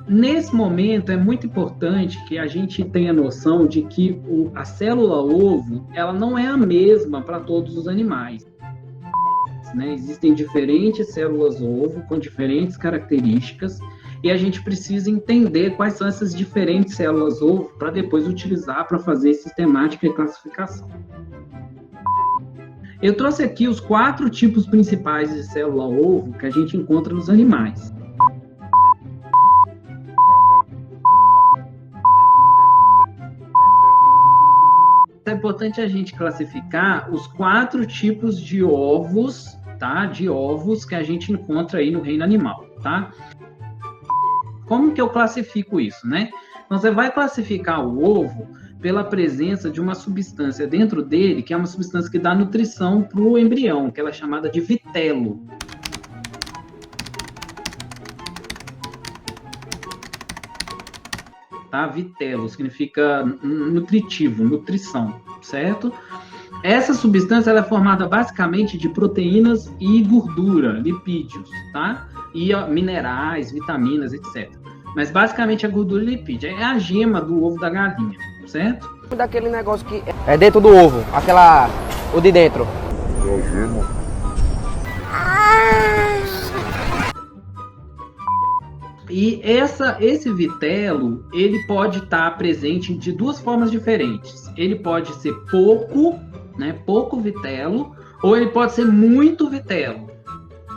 Nesse momento, é muito importante que a gente tenha noção de que a célula-ovo, ela não é a mesma para todos os animais, né? Existem diferentes células-ovo com diferentes características e a gente precisa entender quais são essas diferentes células-ovo para depois utilizar para fazer sistemática e classificação. Eu trouxe aqui os 4 tipos principais de célula-ovo que a gente encontra nos animais. É importante a gente classificar os 4 tipos de ovos, tá? De ovos que a gente encontra aí no reino animal, tá? Como que eu classifico isso, né? Então, você vai classificar o ovo pela presença de uma substância dentro dele, que é uma substância que dá nutrição para o embrião, que ela é chamada de vitelo. Tá? Vitelo significa nutritivo, nutrição, certo? Essa substância ela é formada basicamente de proteínas e gordura, lipídios, tá? E minerais, vitaminas, etc. Mas basicamente a gordura e lipídio é a gema do ovo da galinha, certo? Daquele negócio que é dentro do ovo, o de dentro. É a gema. E esse vitelo, ele pode estar presente de 2 formas diferentes. Ele pode ser pouco, né, pouco vitelo, ou ele pode ser muito vitelo,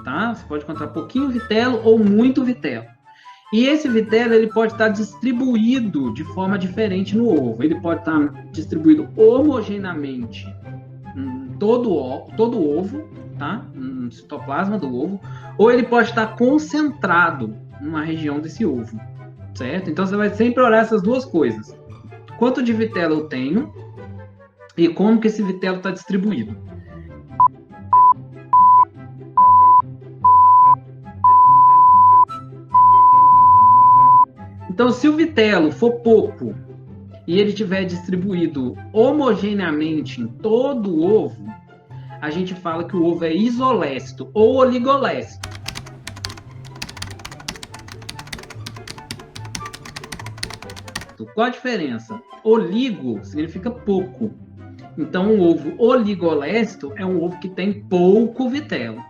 tá? Você pode encontrar pouquinho vitelo ou muito vitelo. E esse vitelo, ele pode estar distribuído de forma diferente no ovo. Ele pode estar distribuído homogeneamente em todo o ovo, tá? No citoplasma do ovo, ou ele pode estar concentrado numa região desse ovo, certo? Então, você vai sempre olhar essas 2 coisas. Quanto de vitelo eu tenho e como que esse vitelo está distribuído. Então, se o vitelo for pouco e ele estiver distribuído homogeneamente em todo o ovo, a gente fala que o ovo é isolécito ou oligolécito. Qual a diferença? Oligo significa pouco. Então, um ovo oligolécito é um ovo que tem pouco vitelo.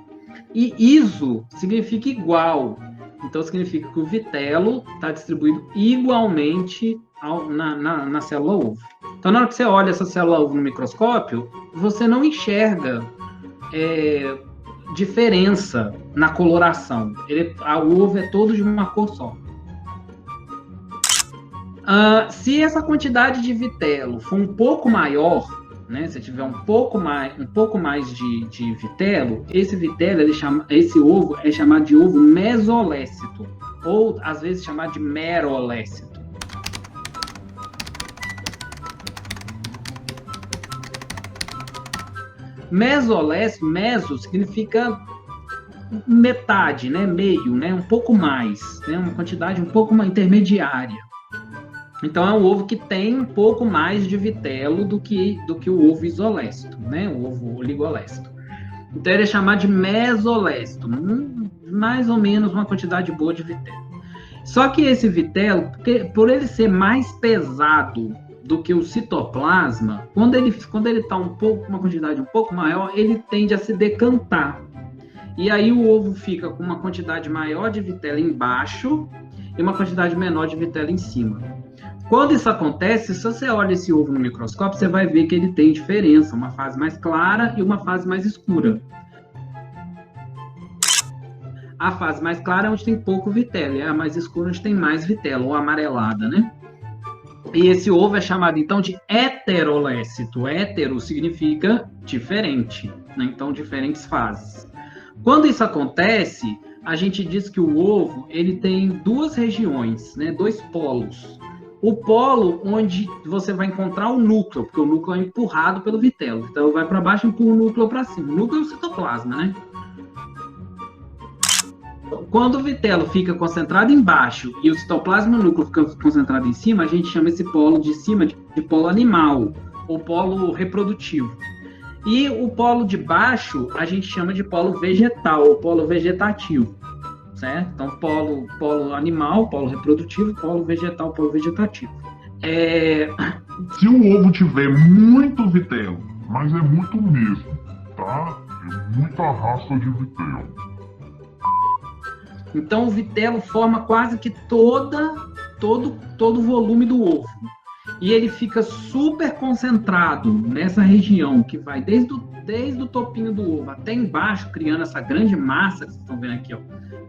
E iso significa igual. Então, significa que o vitelo está distribuído igualmente na célula ovo. Então, na hora que você olha essa célula ovo no microscópio, você não enxerga diferença na coloração. O ovo é todo de uma cor só. Se essa quantidade de vitelo for um pouco maior, né, se tiver um pouco mais de vitelo, esse ovo é chamado de ovo mesolécito, ou às vezes chamado de merolécito. Mesolécito, meso significa metade, né, meio, né, um pouco mais, né, uma quantidade um pouco mais intermediária. Então, é um ovo que tem um pouco mais de vitelo do que o ovo isolécito, né? O ovo oligolécito. Então, ele é chamado de mesolécito, mais ou menos uma quantidade boa de vitelo. Só que esse vitelo, por ele ser mais pesado do que o citoplasma, quando ele está com uma quantidade um pouco maior, ele tende a se decantar. E aí o ovo fica com uma quantidade maior de vitelo embaixo e uma quantidade menor de vitelo em cima. Quando isso acontece, se você olha esse ovo no microscópio, você vai ver que ele tem diferença, uma fase mais clara e uma fase mais escura. A fase mais clara é onde tem pouco vitelo, e a mais escura onde tem mais vitelo, ou amarelada, né? E esse ovo é chamado, então, de heterolécito. Hétero significa diferente, né? Então, diferentes fases. Quando isso acontece, a gente diz que o ovo ele tem 2 regiões, né? 2 polos. O polo onde você vai encontrar o núcleo, porque o núcleo é empurrado pelo vitelo. Então, vai para baixo e empurra o núcleo para cima. O núcleo é o citoplasma, né? Quando o vitelo fica concentrado embaixo e o citoplasma e o núcleo ficam concentrados em cima, a gente chama esse polo de cima de polo animal, ou polo reprodutivo. E o polo de baixo a gente chama de polo vegetal, ou polo vegetativo, certo? Então, polo animal, polo reprodutivo, polo vegetal, polo vegetativo. Se o ovo tiver muito vitelo, mas é muito mesmo, tá? É muita raça de vitelo. Então, o vitelo forma quase que todo o volume do ovo. E ele fica super concentrado nessa região, que vai desde o topinho do ovo até embaixo, criando essa grande massa, que vocês estão vendo aqui, ó,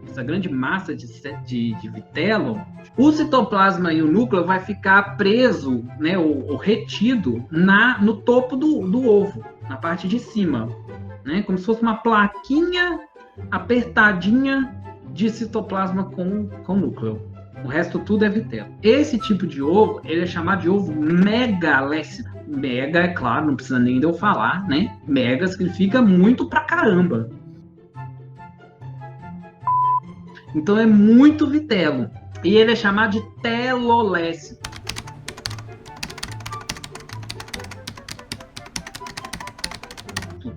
essa grande massa de vitelo. O citoplasma e o núcleo vai ficar preso, né, ou retido no topo do ovo, na parte de cima, né, como se fosse uma plaquinha apertadinha de citoplasma com núcleo. O resto tudo é vitelo. Esse tipo de ovo, ele é chamado de ovo megalécito. Mega, é claro, não precisa nem de eu falar, né? Mega significa muito pra caramba. Então é muito vitelo. E ele é chamado de telolécito.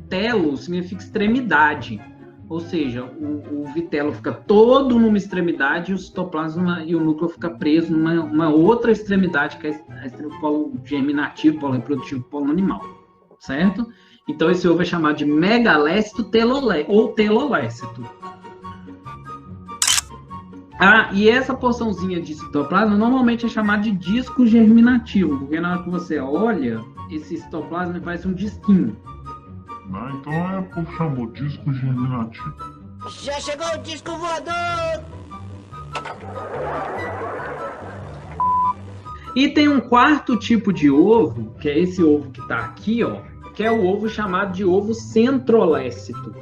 Telo significa extremidade. Ou seja, o vitelo fica todo numa extremidade e o citoplasma e o núcleo fica preso numa outra extremidade, que é o polo germinativo, polo reprodutivo, polo animal, certo? Então, esse ovo é chamado de megalécito ou telolécito. E essa porçãozinha de citoplasma normalmente é chamada de disco germinativo, porque na hora que você olha, esse citoplasma parece um disquinho. Então o povo chamou disco germinativo. Já chegou o disco voador! E tem um quarto tipo de ovo, que é esse ovo que está aqui, ó, que é o ovo chamado de ovo centrolécito.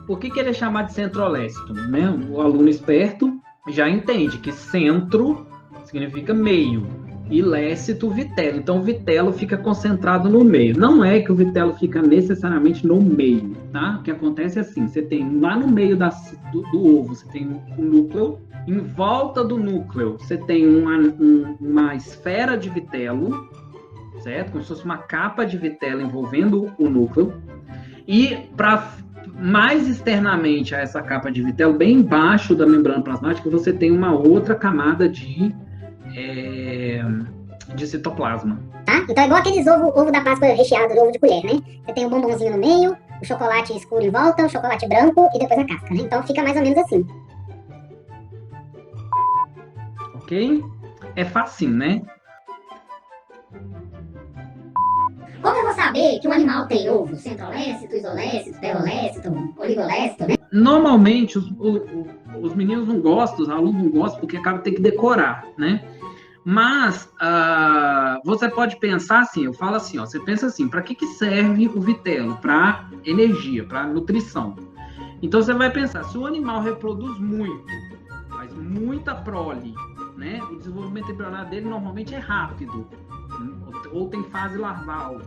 Por que ele é chamado de centrolécito? Né? O aluno esperto já entende que centro significa meio. E lécito, vitelo. Então, o vitelo fica concentrado no meio. Não é que o vitelo fica necessariamente no meio, tá? O que acontece é assim, você tem lá no meio do ovo, você tem o núcleo. Em volta do núcleo, você tem uma esfera de vitelo, certo? Como se fosse uma capa de vitelo envolvendo o núcleo. E para mais externamente a essa capa de vitelo, bem embaixo da membrana plasmática, você tem uma outra camada de citoplasma. Tá? Então é igual aqueles ovo da Páscoa recheado, ovo de colher, né? Você tem o bombonzinho no meio, o chocolate escuro em volta, o chocolate branco e depois a casca, né? Então fica mais ou menos assim. Ok? É facinho, né? Como eu vou saber que um animal tem ovo centrolécito, isolécito, telolécito, oligolécito, né? Normalmente os meninos não gostam, os alunos não gostam, porque acaba tendo que decorar, né? Mas você pode pensar assim, eu falo assim, ó, você pensa assim, para que serve o vitelo? Para energia, para nutrição. Então você vai pensar, se o animal reproduz muito, faz muita prole, né? O desenvolvimento embrionário dele normalmente é rápido, ou tem fase larval.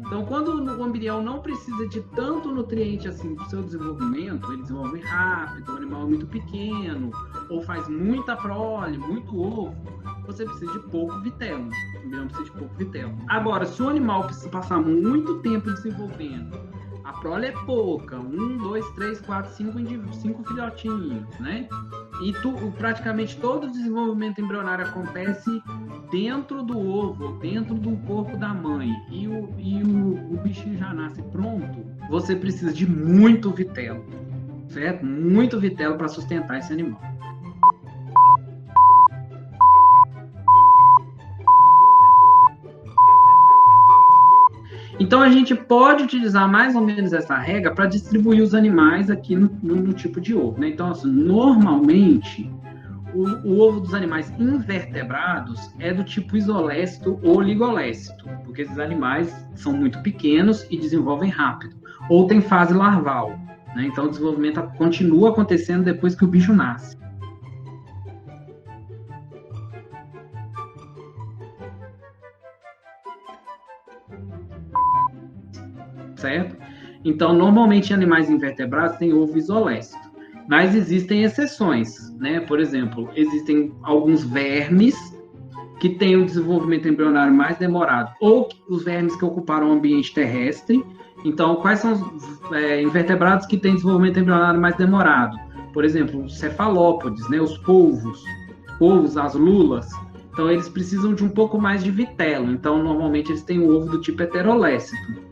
Então, quando o embrião não precisa de tanto nutriente assim para o seu desenvolvimento, ele desenvolve rápido, o animal é muito pequeno, ou faz muita prole, muito ovo, você precisa de pouco vitelo. O embrião precisa de pouco vitelo. Agora, se o animal precisa passar muito tempo desenvolvendo, a prole é pouca, 1, 2, 3, 4, 5 filhotinhos, né? E praticamente todo o desenvolvimento embrionário acontece dentro do ovo, dentro do corpo da mãe, e o bichinho já nasce pronto, você precisa de muito vitelo, certo? Muito vitelo para sustentar esse animal. Então, a gente pode utilizar mais ou menos essa regra para distribuir os animais aqui no tipo de ovo, né? Então, assim, normalmente, o ovo dos animais invertebrados é do tipo isolécito ou oligolécito, porque esses animais são muito pequenos e desenvolvem rápido, ou tem fase larval, né? Então, o desenvolvimento continua acontecendo depois que o bicho nasce. Certo? Então, normalmente, animais invertebrados têm ovo isolécito, mas existem exceções, né? Por exemplo, existem alguns vermes que têm o desenvolvimento embrionário mais demorado, ou os vermes que ocuparam o ambiente terrestre. Então, quais são os invertebrados que têm desenvolvimento embrionário mais demorado? Por exemplo, os cefalópodes, né, os polvos, as lulas. Então, eles precisam de um pouco mais de vitelo. Então, normalmente, eles têm o ovo do tipo heterolécito.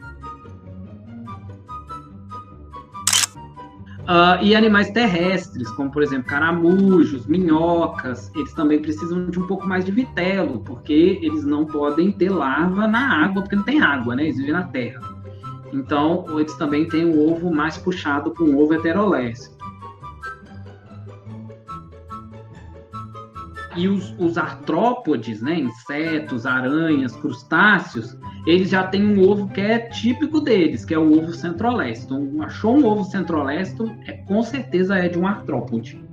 E animais terrestres, como, por exemplo, caramujos, minhocas, eles também precisam de um pouco mais de vitelo, porque eles não podem ter larva na água, porque não tem água, né? Eles vivem na terra. Então, eles também têm o ovo mais puxado com o ovo heterolécito. E os artrópodes, né, insetos, aranhas, crustáceos, eles já têm um ovo que é típico deles, que é o ovo centrolécito. Então, achou um ovo centrolécito, com certeza é de um artrópode.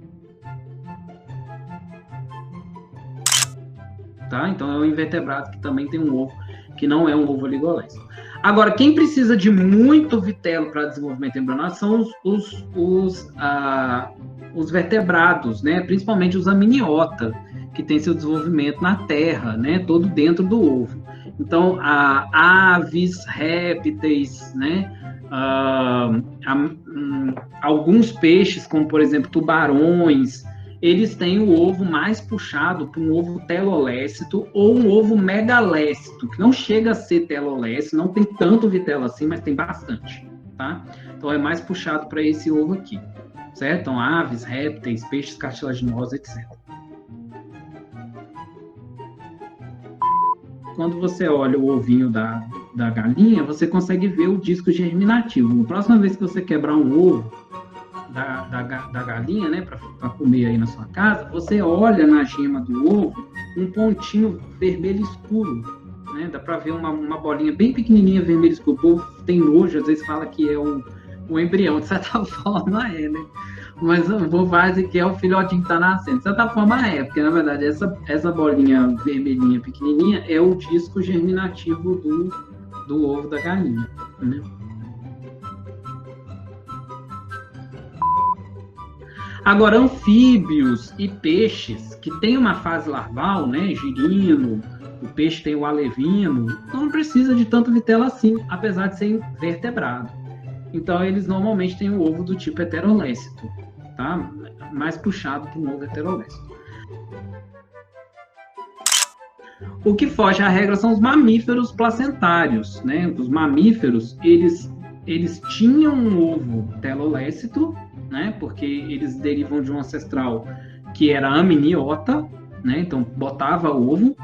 Tá? Então, é um invertebrado que também tem um ovo que não é um ovo oligolécito. Agora, quem precisa de muito vitelo para desenvolvimento embrionário são os vertebrados, né? Principalmente os amniota, que tem seu desenvolvimento na terra, né? Todo dentro do ovo. Então, aves, répteis, né? Alguns peixes, como por exemplo tubarões, eles têm o ovo mais puxado para um ovo telolécito ou um ovo megalécito, que não chega a ser telolécito, não tem tanto vitelo assim, mas tem bastante, tá? Então é mais puxado para esse ovo aqui, certo? Então, aves, répteis, peixes cartilaginosos, etc. Quando você olha o ovinho da galinha, você consegue ver o disco germinativo. Na próxima vez que você quebrar um ovo da galinha, né, para comer aí na sua casa, você olha na gema do ovo um pontinho vermelho escuro, né? Dá para ver uma bolinha bem pequenininha vermelho escuro. O povo tem nojo, às vezes fala que é um embrião, de certa forma é, né? Mas a bobagem que é o filhotinho que está nascendo. De certa forma é, porque na verdade essa bolinha vermelhinha pequenininha é o disco germinativo do ovo da galinha, né? Agora, anfíbios e peixes que têm uma fase larval, né, girino, o peixe tem o alevino, não precisa de tanto vitelo assim, apesar de ser vertebrado. Então, eles normalmente têm o ovo do tipo heterolécito, tá? Mais puxado para o ovo heterolécito. O que foge à regra são os mamíferos placentários, né? Os mamíferos, eles tinham um ovo telolécito, né? Porque eles derivam de um ancestral que era amniota, né? Então botava ovo,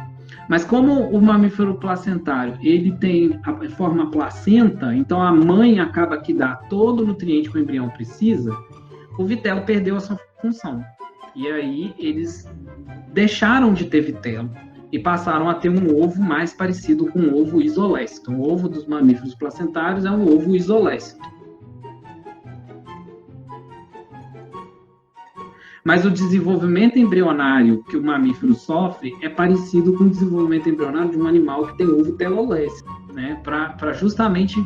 mas como o mamífero placentário ele tem a forma placenta, então a mãe acaba que dá todo o nutriente que o embrião precisa, o vitelo perdeu a sua função. E aí eles deixaram de ter vitelo e passaram a ter um ovo mais parecido com um ovo isolécito. O ovo dos mamíferos placentários é um ovo isolécito. Mas o desenvolvimento embrionário que o mamífero sofre é parecido com o desenvolvimento embrionário de um animal que tem ovo telolécito, né? Para justamente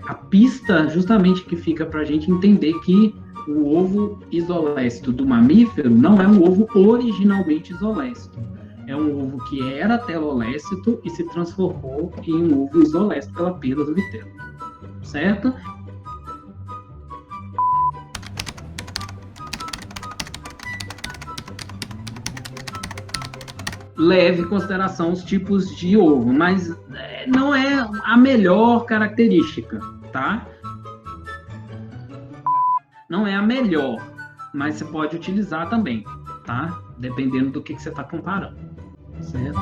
a pista justamente que fica para a gente entender que o ovo isolécito do mamífero não é um ovo originalmente isolécito. É um ovo que era telolécito e se transformou em um ovo isolécito pela perda do vitelo, certo? Leve em consideração os tipos de ovo, mas não é a melhor característica, tá? Não é a melhor, mas você pode utilizar também, tá? Dependendo do que você está comparando, certo?